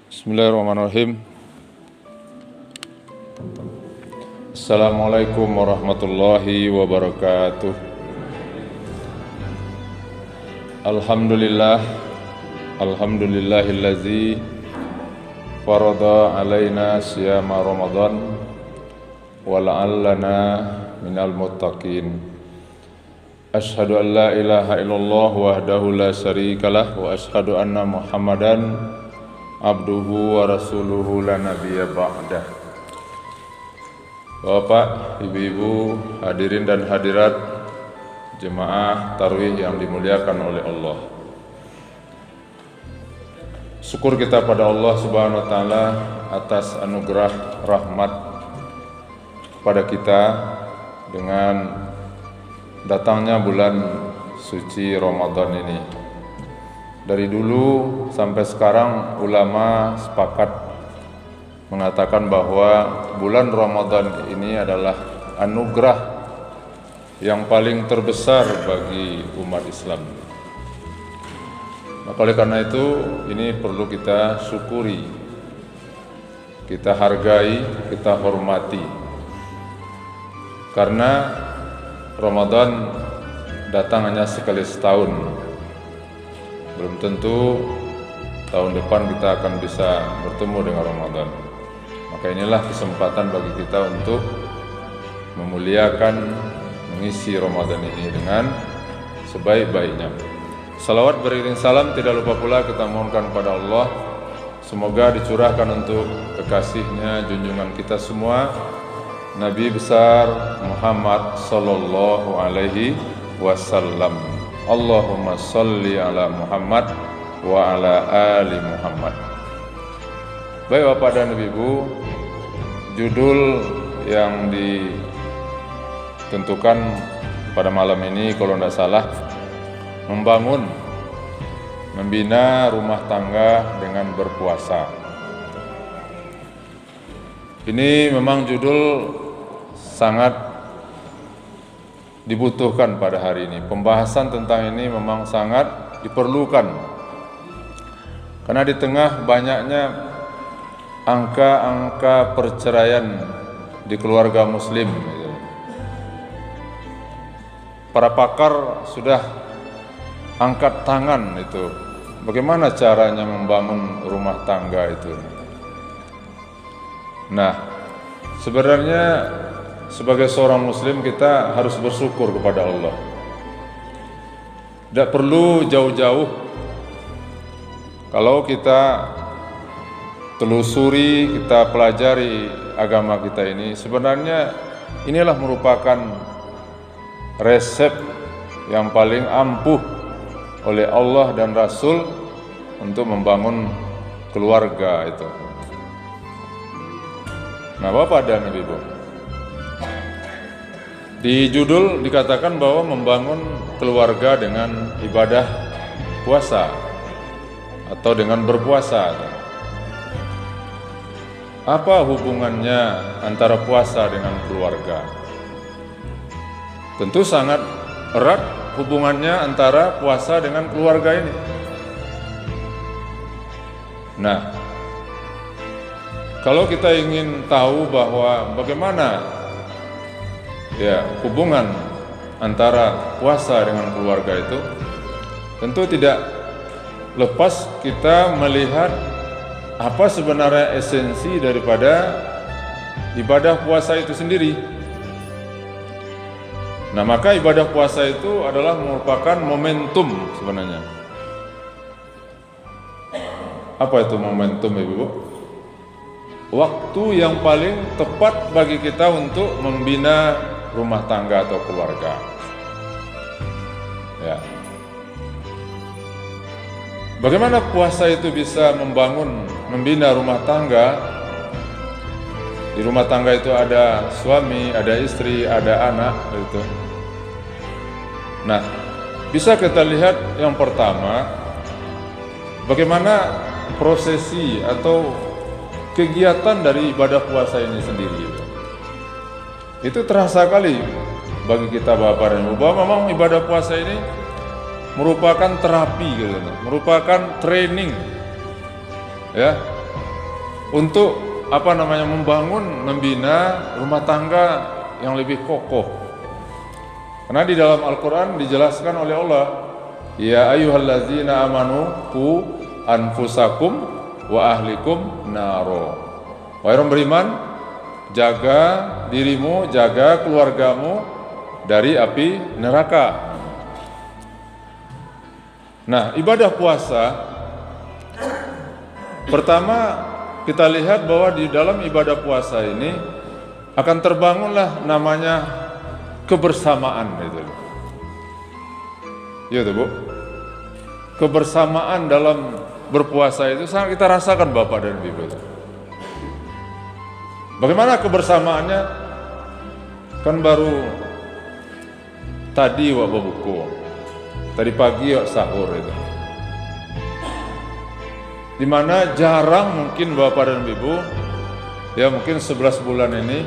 Bismillahirrahmanirrahim. Assalamualaikum warahmatullahi wabarakatuh. Alhamdulillahillazi farada alaina siyama Ramadan wa la'allana minal muttaqin. Asyhadu an la ilaha illallah wahdahu la syarikalah wa asyhadu anna Muhammadan abduhu wa rasuluhu la nabiyya ba'dah. Bapak, ibu-ibu, hadirin dan hadirat jemaah tarawih yang dimuliakan oleh Allah. Syukur kita pada Allah Subhanahu wa taala atas anugerah rahmat kepada kita dengan datangnya bulan suci Ramadan ini. Dari dulu sampai sekarang ulama sepakat mengatakan bahwa bulan Ramadan ini adalah anugerah yang paling terbesar bagi umat Islam. Maka oleh karena itu ini perlu kita syukuri, kita hargai, kita hormati. Karena Ramadan datang hanya sekali setahun. Belum tentu tahun depan kita akan bisa bertemu dengan Ramadan. Maka inilah kesempatan bagi kita untuk memuliakan, mengisi Ramadan ini dengan sebaik-baiknya. Salawat beriring salam tidak lupa pula kita mohonkan kepada Allah, semoga dicurahkan untuk kekasihnya, junjungan kita semua, Nabi besar Muhammad sallallahu alaihi wasallam. Allahumma salli ala Muhammad wa ala ali Muhammad. Baik Bapak dan Ibu, judul yang ditentukan pada malam ini kalau tidak salah, membina rumah tangga dengan berpuasa. Ini memang judul sangat dibutuhkan pada hari ini. Pembahasan tentang ini memang sangat diperlukan. Karena di tengah banyaknya angka-angka perceraian di keluarga muslim, para pakar sudah angkat tangan itu. Bagaimana caranya membangun rumah tangga itu? Nah, sebenarnya sebagai seorang muslim kita harus bersyukur kepada Allah. Tidak perlu jauh-jauh. Kalau kita telusuri, kita pelajari agama kita ini, sebenarnya inilah merupakan resep yang paling ampuh oleh Allah dan Rasul untuk membangun keluarga itu. Nah, Bapak dan Ibu, di judul dikatakan bahwa membangun keluarga dengan ibadah puasa atau dengan berpuasa. Apa hubungannya antara puasa dengan keluarga? Tentu sangat erat hubungannya antara puasa dengan keluarga ini. Nah, kalau kita ingin tahu bahwa bagaimana hubungan antara puasa dengan keluarga itu, tentu tidak lepas kita melihat apa sebenarnya esensi daripada ibadah puasa itu sendiri. Nah, maka ibadah puasa itu adalah merupakan momentum sebenarnya. Apa itu momentum, Ibu? Waktu yang paling tepat bagi kita untuk membina rumah tangga atau keluarga. Ya. Bagaimana puasa itu bisa membina rumah tangga? Di rumah tangga itu ada suami, ada istri, ada anak, gitu. Nah, bisa kita lihat yang pertama, bagaimana prosesi atau kegiatan dari ibadah puasa ini sendiri. Itu terasa kali bagi kita Bapak dan Ibu, bahwa memang ibadah puasa ini merupakan terapi gitu, merupakan training ya untuk membangun, membina rumah tangga yang lebih kokoh. Karena di dalam Al-Quran dijelaskan oleh Allah, ya ayyuhallazina amanu qu anfusakum wa ahlikum naro. Wahai orang beriman, jaga dirimu, jaga keluargamu dari api neraka. Nah, ibadah puasa pertama kita lihat bahwa di dalam ibadah puasa ini akan terbangunlah namanya kebersamaan itu. Iya tuh, Bu. Kebersamaan dalam berpuasa itu sangat kita rasakan Bapak dan Ibu. Bagaimana kebersamaannya? Kan baru tadi wak buku, tadi pagi wak sahur itu. Dimana jarang mungkin Bapak dan Ibu, ya mungkin 11 bulan ini,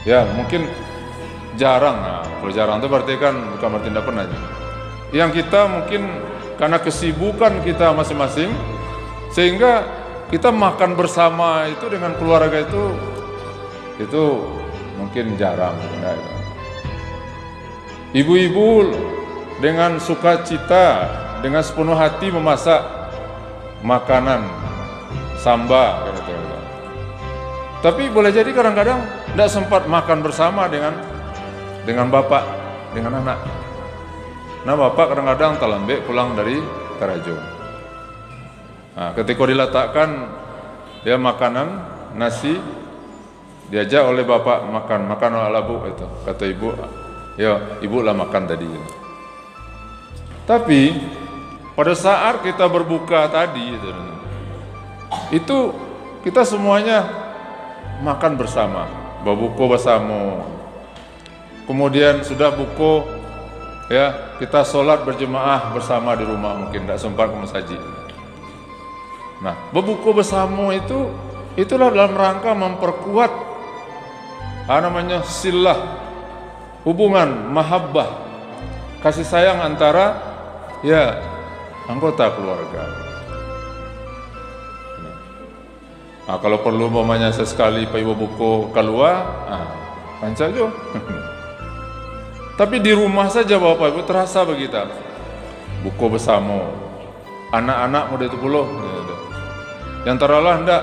ya mungkin jarang. Nah, kalau jarang itu berarti kan bukan berarti tidak pernah. Yang kita mungkin karena kesibukan kita masing-masing, sehingga kita makan bersama itu dengan keluarga itu mungkin jarang. Nah, ibu-ibu dengan sukacita, dengan sepenuh hati memasak makanan samba gitu. Tapi boleh jadi kadang-kadang tidak sempat makan bersama dengan bapak, dengan anak. Nah, bapak kadang-kadang talambe pulang dari Karajo. Nah, ketika diletakkan ya makanan nasi, diajak oleh bapak makan ala bu itu. Kata ibu, ya ibu lah makan tadi. Tapi pada saat kita berbuka tadi itu kita semuanya makan bersama, berbuka bersama. Kemudian sudah buka, ya kita sholat berjemaah bersama di rumah, mungkin tidak sempat ke masjid. Nah, berbuka bersama itulah dalam rangka memperkuat silah, hubungan, mahabbah, kasih sayang antara ya anggota keluarga. Nah, kalau perlu mamanya sesekali pak ibu buku keluar, lancar jo. Tapi di rumah saja bapak ibu terasa begitu. Buku bersama, anak-anak muda itu puluh. Yang teralah ndak,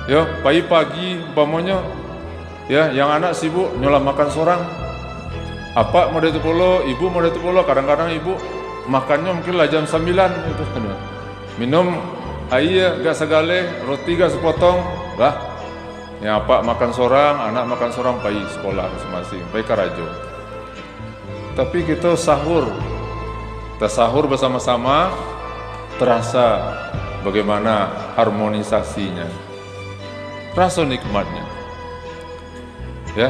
ya pagi-pagi umpamanya, ya yang anak sibuk nyolah makan seorang. Apa muda itu puluh, ibu muda itu puluh. Kadang-kadang ibu makannya mungkin lah jam 9 gitu. Minum air gak segale, roti gak sepotong lah. Yang apa makan seorang, anak makan seorang, pergi sekolah masing-masing, pergi Karajo. Tapi kita sahur bersama-sama, terasa bagaimana harmonisasinya, rasa nikmatnya. Ya,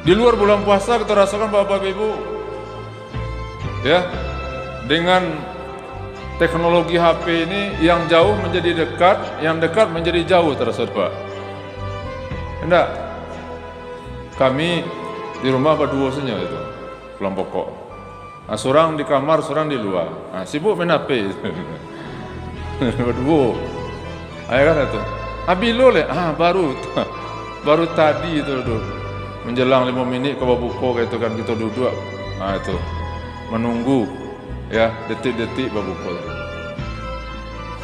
di luar bulan puasa kita rasakan Bapak Ibu, ya, dengan teknologi HP ini yang jauh menjadi dekat, yang dekat menjadi jauh terasa Pak. Enggak, kami di rumah berdua saja itu, pulang pokok. Nah, seorang di kamar, seorang di luar. Nah, sibuk main HP. Berdua. Ayo kan itu. Abilo le, baru tadi itu menjelang 5 menit ke buku gitu kan kita duduk. Nah itu menunggu ya detik-detik berbuka.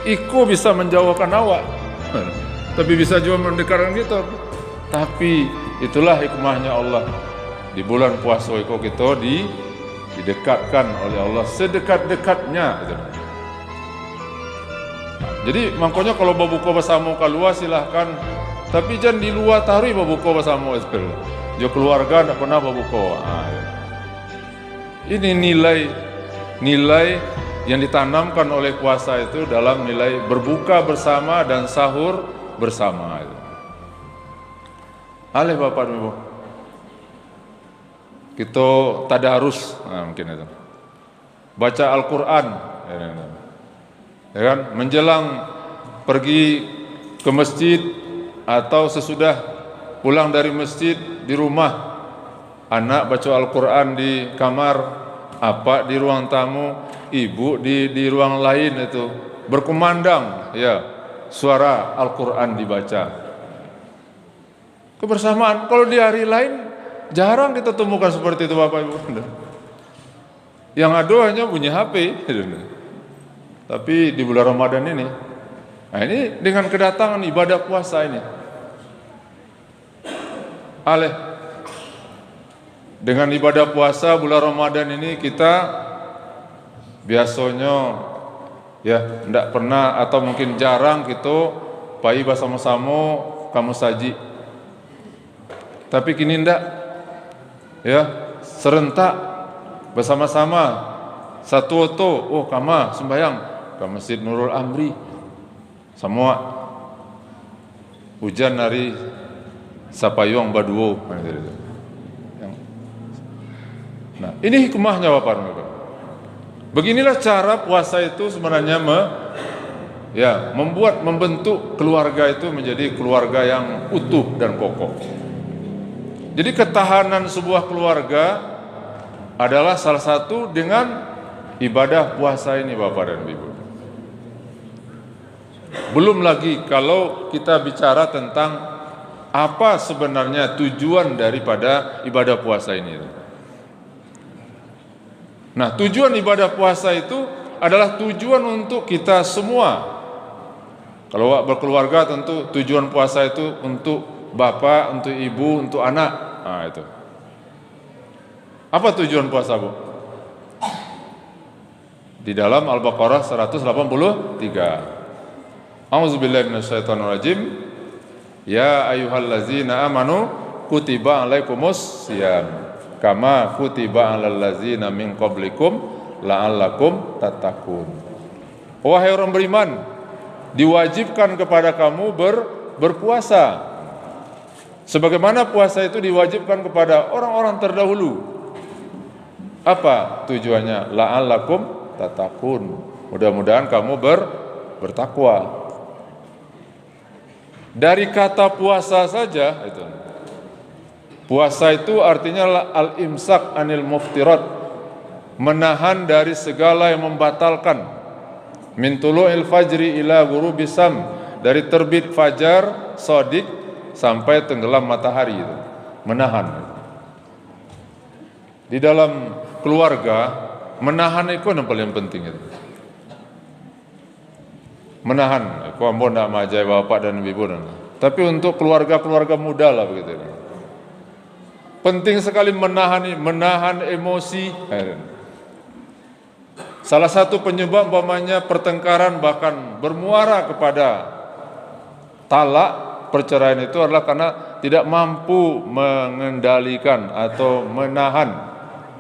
Iko bisa menjauhkan awak, tapi bisa juga mendekatkan kita. Tapi itulah hikmahnya Allah. Di bulan puasa iko kita didekatkan oleh Allah sedekat-dekatnya. Gitu. Nah, jadi makanya kalau berbuka bersama keluar silahkan, tapi jangan di luar tarik berbuka bersama itu. Jo keluarga tidak pernah berbuka. Nah, ya. Ini nilai yang ditanamkan oleh puasa itu dalam nilai berbuka bersama dan sahur bersama. Alih Bapak dan Ibu, kita tadarus, mungkin itu, baca Al-Quran, ya kan? Menjelang pergi ke masjid atau sesudah pulang dari masjid di rumah, anak baca Al-Quran di kamar, Apa di ruang tamu, ibu di ruang lain itu berkumandang ya suara Al-Quran dibaca. Kebersamaan. Kalau di hari lain jarang kita temukan seperti itu Bapak Ibu. Yang ada hanya bunyi HP. Tapi di bulan Ramadan ini, nah ini dengan kedatangan ibadah puasa ini, dengan ibadah puasa bulan Ramadan ini kita biasanya ya tidak pernah atau mungkin jarang gitu pai bersama-sama kamu saji. Tapi kini ndak ya serentak bersama-sama satu oto, oh kama sembahyang ke Masjid Nurul Amri. Semua hujan dari Sapayong Baduo. Nah, ini hikmahnya Bapak Ibu. Beginilah cara puasa itu sebenarnya membentuk keluarga itu menjadi keluarga yang utuh dan kokoh. Jadi ketahanan sebuah keluarga adalah salah satu dengan ibadah puasa ini Bapak dan Ibu. Belum lagi kalau kita bicara tentang apa sebenarnya tujuan daripada ibadah puasa ini. Nah, tujuan ibadah puasa itu adalah tujuan untuk kita semua. Kalau berkeluarga tentu tujuan puasa itu untuk bapak, untuk ibu, untuk anak. Nah, itu. Apa tujuan puasa, Bu? Di dalam Al-Baqarah 183. A'udzubillahi minasyaitonirrajim. Ya ayyuhallazina amanu kutiba alaikumus syiyam kama kutiba alal ladzina min qablikum la'allakum tattaqun. Wahai orang beriman, diwajibkan kepada kamu berpuasa sebagaimana puasa itu diwajibkan kepada orang-orang terdahulu. Apa tujuannya? La'allakum tattaqun. Mudah-mudahan kamu bertakwa. Dari kata puasa saja itu. Puasa itu artinya al-imsak anil muftirat, menahan dari segala yang membatalkan. Min tulu'il fajri ila ghurubis syam, dari terbit fajar shadiq sampai tenggelam matahari itu. Menahan. Di dalam keluarga, menahan itu yang paling penting itu. Menahan, aku ambo ndak majai bapak dan ibu dan. Tapi untuk keluarga-keluarga muda lah begitu. Penting sekali menahan emosi. Salah satu penyebab umpamanya pertengkaran bahkan bermuara kepada talak, perceraian itu adalah karena tidak mampu mengendalikan atau menahan.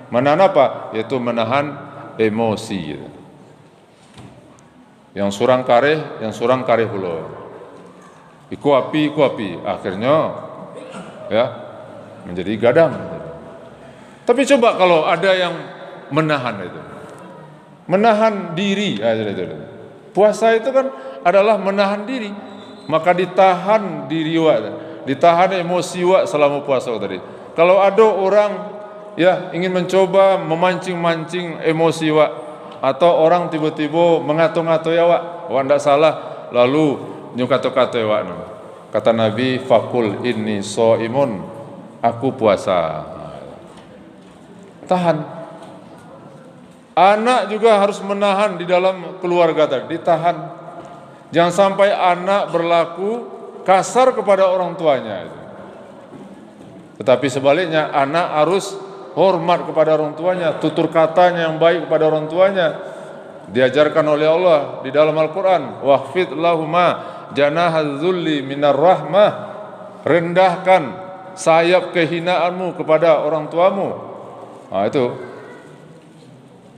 Menahan apa? Yaitu menahan emosi. Yang surang kareh pula. Iku api, akhirnya ya menjadi gadang. Tapi coba kalau ada yang menahan itu, menahan diri. Puasa itu kan adalah menahan diri, maka ditahan diri ditahan emosi selama puasa tadi. Kalau ada orang ya ingin mencoba memancing-mancing emosi atau orang tiba-tiba mengatur-ngatur ndak salah, lalu nyukato-kato kata Nabi, fakul inni shaimun, aku puasa. Tahan. Anak juga harus menahan di dalam keluarga tadi, ditahan. Jangan sampai anak berlaku kasar kepada orang tuanya. Tetapi sebaliknya, anak harus hormat kepada orang tuanya, tutur katanya yang baik kepada orang tuanya. Diajarkan oleh Allah di dalam Al-Quran, waqfid lahuma janahal zulli minar rahmah, rendahkan sayap kehinaanmu kepada orang tuamu. Nah itu.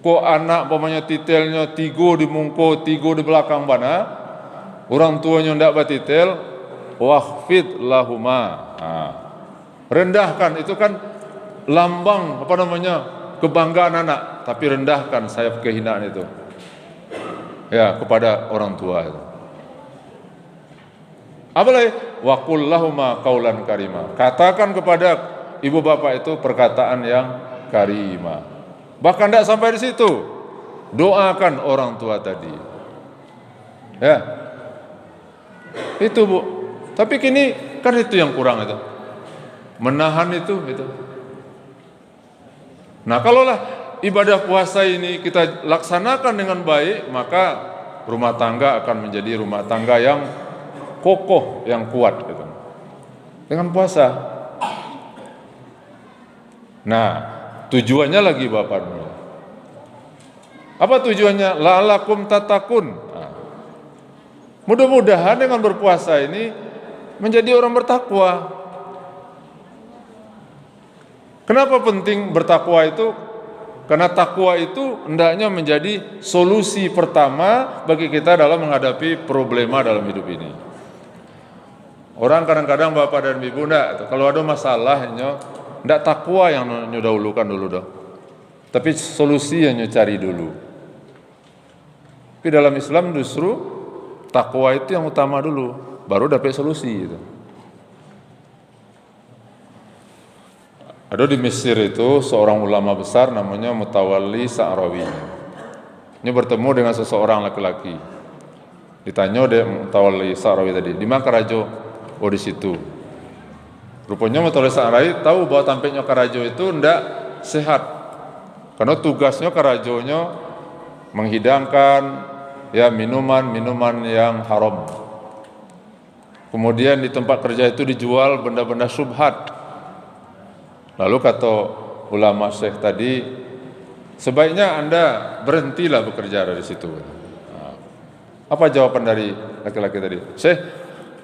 Kok anak umpamanya titelnya tigo di mungko, tigo di belakang bana, orang tuanya ndak batitel, waqfid lahuma. Nah, rendahkan itu kan lambang kebanggaan anak, tapi rendahkan sayap kehinaan itu ya kepada orang tua itu. Apalagi waqul lahuma qaulan karima, katakan kepada ibu bapak itu perkataan yang karimah, Bahkan tidak sampai di situ, doakan orang tua tadi. Ya, itu Bu. Tapi kini kan itu yang kurang itu, menahan itu. Nah, kalaulah ibadah puasa ini kita laksanakan dengan baik, maka rumah tangga akan menjadi rumah tangga yang kokoh, yang kuat gitu. Dengan puasa. Nah, tujuannya lagi Bapak dulu. Apa tujuannya? La'alakum tatakun. Nah, mudah-mudahan dengan berpuasa ini menjadi orang bertakwa. Kenapa penting bertakwa itu? Karena takwa itu hendaknya menjadi solusi pertama bagi kita dalam menghadapi problema dalam hidup ini. Orang kadang-kadang Bapak dan Ibu kalau ada masalah ndak takwa yang dahulukan dulu dah. Tapi solusi yang cari dulu. Tapi dalam Islam justru takwa itu yang utama dulu, baru dapat solusi itu. Ada di Mesir itu seorang ulama besar namanya Mutawalli Sa'rawi. Ini bertemu dengan seseorang laki-laki. Ditanya dia Mutawalli Sa'rawi tadi, di mana Karajo? Oh, di situ. Rupanya Mutawalli Sa'rawi tahu bahwa tampaknya Karajo itu tidak sehat. Karena tugasnya Karajonya menghidangkan ya minuman yang haram. Kemudian di tempat kerja itu dijual benda-benda syubhat. Lalu kata ulama Syekh tadi, sebaiknya Anda berhentilah bekerja dari situ. Nah, apa jawaban dari laki-laki tadi? Syekh,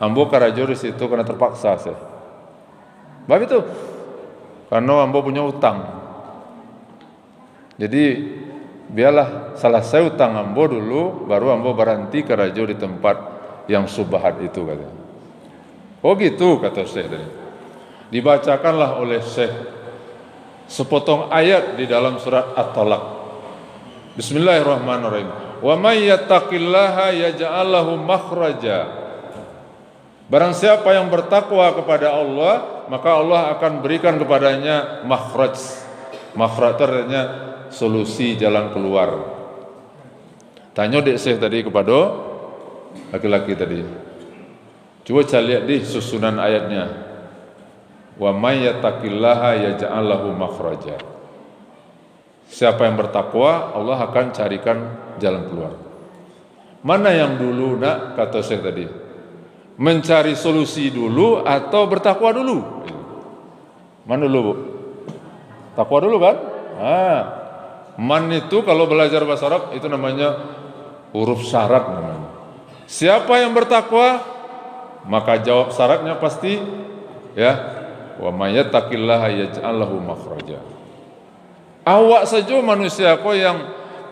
ambo karajo di situ karena terpaksa, Syekh. Baik itu, karena ambo punya utang. Jadi biarlah selesai utang ambo dulu, baru ambo berhenti karajo di tempat yang subhat itu, katanya. Oh gitu, kata Syekh tadi. Dibacakanlah oleh Syekh sepotong ayat di dalam surat At-Talaq. Bismillahirrahmanirrahim. Wa may yattaqillaha yaj'al lahu makhraja. Barang siapa yang bertakwa kepada Allah, maka Allah akan berikan kepadanya makhraj. Makhraj artinya solusi, jalan keluar. Tanya dek Syekh tadi kepada laki-laki tadi. Coba saya lihat di susunan ayatnya. Wa may yattaqillaha yaj'al lahu makhraja. Siapa yang bertakwa, Allah akan carikan jalan keluar. Mana yang dulu nak kata Syekh tadi? Mencari solusi dulu atau bertakwa dulu? Mana dulu, Bu? Takwa dulu kan? Man itu kalau belajar bahasa Arab itu namanya huruf syarat namanya. Siapa yang bertakwa, maka jawab syaratnya pasti ya, wa may yattaqillaha yaj'al lahu makhraja. Awak saja manusia ko yang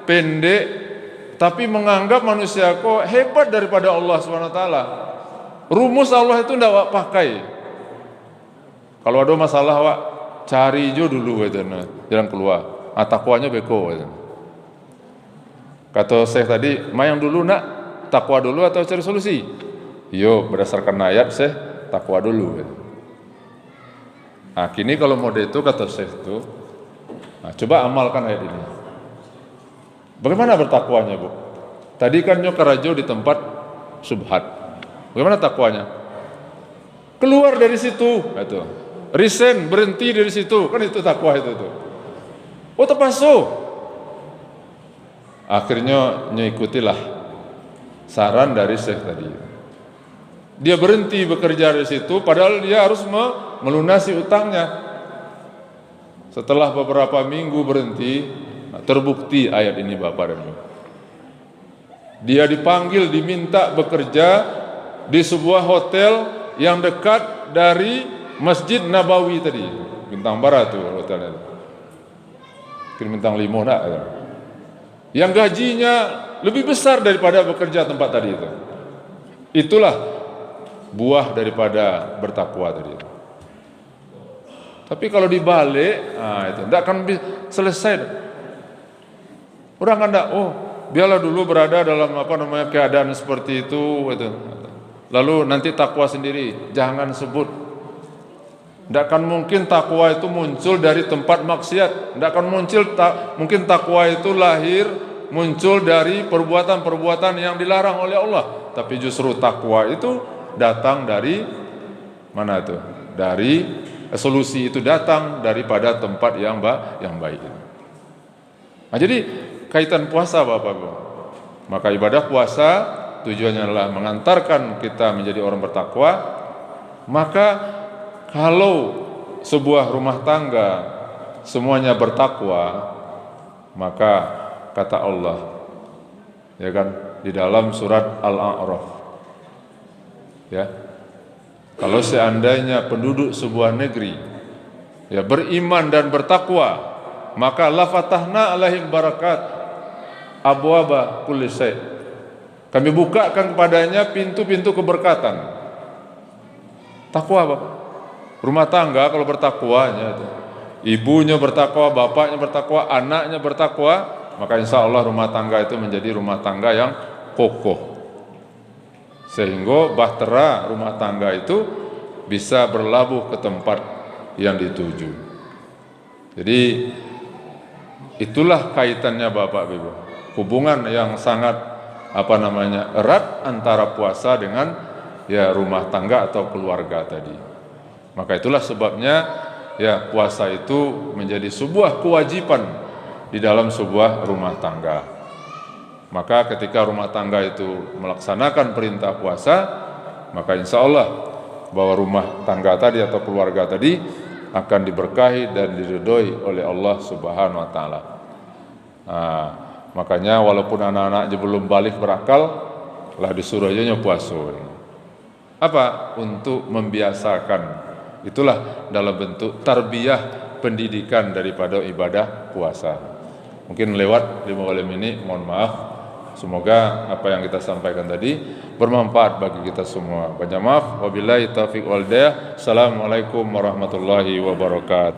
pendek tapi menganggap manusia ko hebat daripada Allah Subhanahu wa taala. Rumus Allah itu ndak awak pakai. Kalau ada masalah awak cari jo dulu jalan keluar. Takwanya beko. Kata Syekh tadi, "Mayang dulu nak, takwa dulu atau cari solusi?" Yo, berdasarkan ayat Syekh, takwa dulu. Nah, kini kalau mode itu kata Syekh itu, nah, coba amalkan ayat ini. Bagaimana bertakwanya, Bu? Tadi kan nyokarajo di tempat subhat. Bagaimana takwanya? Keluar dari situ, itu. Resign, berhenti dari situ, kan itu takwa itu. Oh, terpasu. Akhirnya nyikutilah saran dari Syekh tadi. Dia berhenti bekerja dari situ, padahal dia harus melunasi utangnya. Setelah beberapa minggu berhenti, terbukti ayat ini Bapak dan Ibu. Dia dipanggil, diminta bekerja di sebuah hotel yang dekat dari Masjid Nabawi tadi, bintang barat tuh hotelnya. Mungkin bintang 5 nak. Yang gajinya lebih besar daripada bekerja tempat tadi itu. Itulah buah daripada bertakwa tadi. Tapi kalau dibalik, itu tidak akan selesai. Orang kan tidak, biarlah dulu berada dalam keadaan seperti itu. Lalu nanti takwa sendiri, jangan sebut. Tidak akan mungkin takwa itu muncul dari tempat maksiat. Tidak akan mungkin takwa itu lahir muncul dari perbuatan-perbuatan yang dilarang oleh Allah. Tapi justru takwa itu datang dari mana itu? Dari solusi itu datang daripada tempat yang baik. Nah, jadi kaitan puasa Bapak-Ibu. Maka ibadah puasa tujuannya adalah mengantarkan kita menjadi orang bertakwa. Maka kalau sebuah rumah tangga semuanya bertakwa, maka kata Allah, ya kan, di dalam surat Al-A'raf, ya, kalau seandainya penduduk sebuah negeri ya beriman dan bertakwa, maka la fatahna alaihim barakat abwaba kulli syai'. Kami bukakan kepadanya pintu-pintu keberkatan. Takwa Bapak. Rumah tangga kalau bertakwanya itu, ibunya bertakwa, bapaknya bertakwa, anaknya bertakwa, maka insya Allah rumah tangga itu menjadi rumah tangga yang kokoh. Sehingga bahtera rumah tangga itu bisa berlabuh ke tempat yang dituju. Jadi itulah kaitannya Bapak Ibu. Hubungan yang sangat erat antara puasa dengan ya rumah tangga atau keluarga tadi. Maka itulah sebabnya ya puasa itu menjadi sebuah kewajiban di dalam sebuah rumah tangga. Maka ketika rumah tangga itu melaksanakan perintah puasa, maka insya Allah bahwa rumah tangga tadi atau keluarga tadi akan diberkahi dan diridhoi oleh Allah Subhanahu wa taala. Nah, makanya walaupun anak-anak belum balik berakal, lah disuruh aja puasa. Apa? Untuk membiasakan. Itulah dalam bentuk tarbiyah pendidikan daripada ibadah puasa. Mungkin lewat 5 malam ini, mohon maaf. Semoga apa yang kita sampaikan tadi bermanfaat bagi kita semua. Banyak maaf. Wabillahi taufiq wal hidayah. Assalamualaikum warahmatullahi wabarakatuh.